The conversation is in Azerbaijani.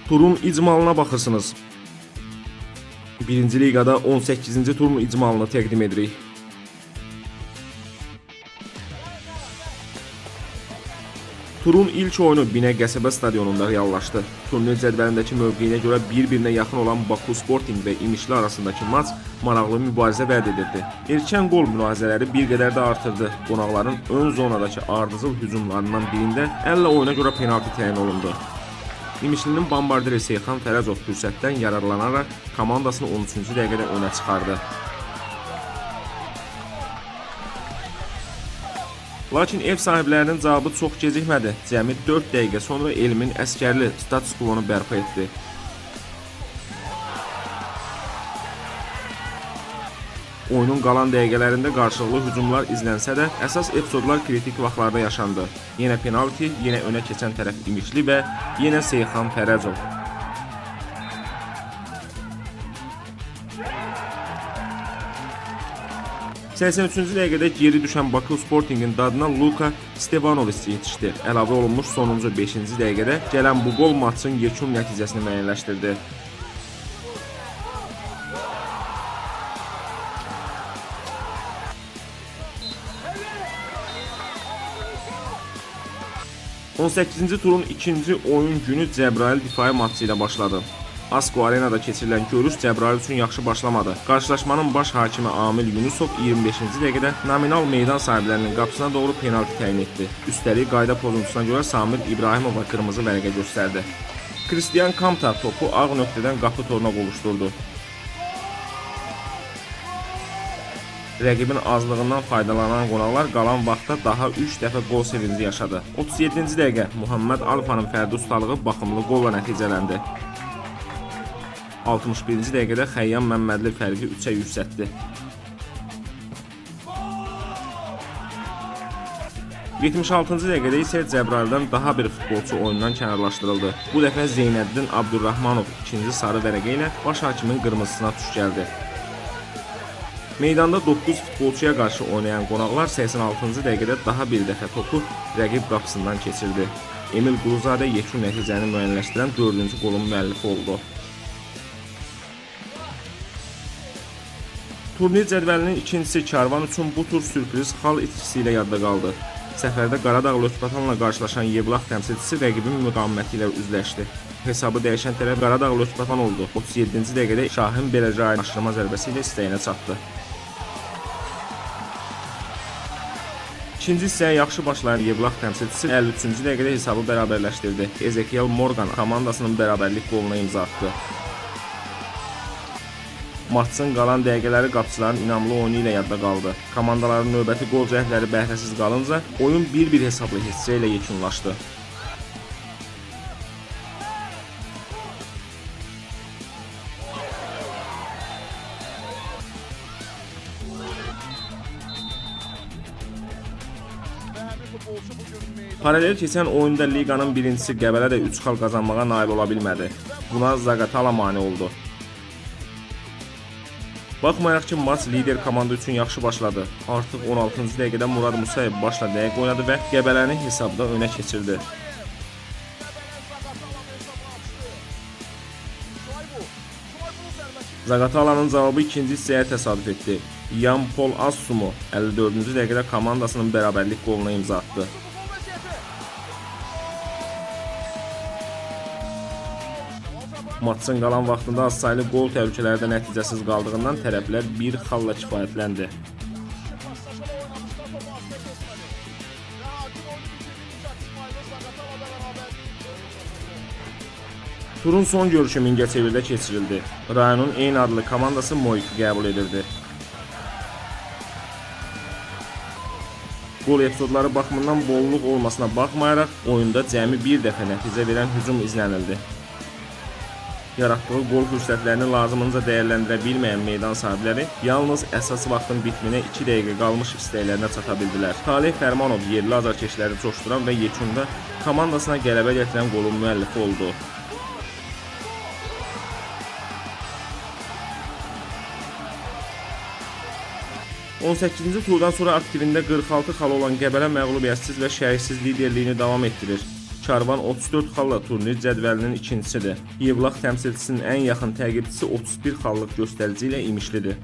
Turun icmalına baxırsınız. 1-ci liqada 18-ci turun icmalını təqdim edirik. Turun ilk oyunu Binə qəsəbə stadionunda reallaşdı. Turnir cədvəlindəki mövqeyinə görə bir-birinə yaxın olan Baku Sporting və İmişli arasındakı maç maraqlı mübarizə vəd edirdi. Erkən qol münazirələri bir qədər də artırdı. Qonaqların ön zonadakı ardıcıl hücumlarından birində əllə oyuna görə penalti təyin olundu. İmişlinin bombardiri Seyxan Fərəzov fürsətdən yararlanaraq komandasını 13-cü dəqiqədə önə çıxardı. Lakin ev sahiblərinin cavabı çox gecikmədi. Cəmi 4 dəqiqə sonra Elmin Əskərli status quo-nu bərpa etdi. Oyunun qalan dəqiqələrində qarşılıqlı hücumlar izlənsə də, əsas epizodlar kritik vaxtlarda yaşandı. Yenə penalti, yenə önə keçən tərəf İmişli və yenə Seyxan Fərəzov. –83-cü dəqiqədə geri düşən Baku Sportingin dadına Luka Stevanovic yetişdi. Əlavə olunmuş sonuncu 5-ci dəqiqədə gələn bu qol maçın yekun nəticəsini müəyyənləşdirdi. –18-ci turun ikinci oyun günü Cəbrayıl difai matçı ilə başladı. Asko Arenada keçirilən görüş Cəbrayıl üçün yaxşı başlamadı. Qarşılaşmanın baş hakimi Amil Yunusov 25-ci dəqiqədə nominal meydan sahiblərinin qapısına doğru penalti təyin etdi. Üstəlik qayda pozuntusuna görə Samir İbrahimova qırmızı vərəqə göstərdi. Kristian Kamta topu ağ nöqtədən qapı toruna qovuşdurdu. Rəqibin azlığından faydalanan qonaqlar qalan vaxtda daha 3 dəfə qol sevinci yaşadı. 37-ci dəqiqə Muhammed Alfanın fərdi ustalığı baxımlı qolla nəticələndi. 61-ci dəqiqədə Xəyyam Məmmədli fərqi 3-ə yüksəltdi. 76-cı dəqiqədə isə Cəbrayıldan daha bir futbolçu oyundan kənarlaşdırıldı. Bu dəfə Zeynəddin Abdurrahmanov ikinci sarı vərəqə ilə baş hakimin qırmızısına tuş gəldi. Meydanda 9 futbolçuya qarşı oynayan qonaqlar 86-cı dəqiqədə daha bir dəfə topu rəqib qapısından keçirdi. Emil Quluzadə yekun nəticəni müəyyənləşdirən 4-cü qolun müəllifi oldu. Turnir cədvəlinin ikincisi Karvan üçün bu tur sürpriz xal itkisi ilə yadda qaldı. Səfərdə Qaradağ Lökbatanla qarşılaşan Yevlax təmsilçisi rəqibin müqaviməti ilə üzləşdi. Hesabı dəyişən tərəf Qaradağ Lökbatan oldu. 37-ci dəqiqədə Şahin Beləcəyin aşırma zərbəsi ilə istəyinə çatdı. İkinci hissəyə yaxşı başlayan Yevlax təmsilçisi 53-cü dəqiqədə hesabı bərabərləşdirdi. Ezekiel Morgan komandasının bərabərlik qoluna imza atdı. Maçın qalan dəqiqələri qapıçıların inamlı oyunu ilə yadda qaldı. Komandaların növbəti qol cəhdləri bəhrəsiz qalınca oyun 1-1 hesablı hissə ilə yekunlaşdı. Paralel keçən oyunda liqanın birincisi Qəbələ də 3 xal qazanmağa nail ola bilmədi. Buna Zaqatala mane oldu. Baxmayaraq ki, maç lider komanda üçün yaxşı başladı. Artıq 16-cı dəqiqədə Murad Musayev başla dəqiq oynadı və Qəbələni hesabda önə keçirdi. Zaqatalanın cavabı ikinci hissəyə təsadüf etdi. Yan Pol Assumu 54-cü dəqiqədə komandasının bərabərlik qoluna imza atdı. Maçın qalan vaxtında az saylı qol təhlükələri də nəticəsiz qaldığından tərəflər bir xalla kifayətləndi. Turun son görüşü Mingəçevirdə keçirildi. Rayonun eyni adlı komandası Moiki qəbul edirdi. Qol epizodları baxımından bolluq olmasına baxmayaraq, oyunda cəmi bir dəfə nəticə verən hücum izlənildi. Yaratdığı qol fürsətlərini lazımınca dəyərləndirə bilməyən meydan sahibləri yalnız əsas vaxtın bitminə 2 dəqiqə qalmış istəklərinə çata bildilər. Talih Fərmanov yerli azarkeşləri coşduran və yekunda komandasına qələbə gətirən qolun müəllifi oldu. –18-ci turdan sonra aktivində 46 xal olan Qəbələ məğlubiyyətsiz və şərəksiz liderliyini davam etdirir. Karvan 34 xalla turnir cədvəlinin ikincisidir. Yevlax təmsilçisinin ən yaxın təqibçisi 31 xallıq göstərici ilə imişlidir.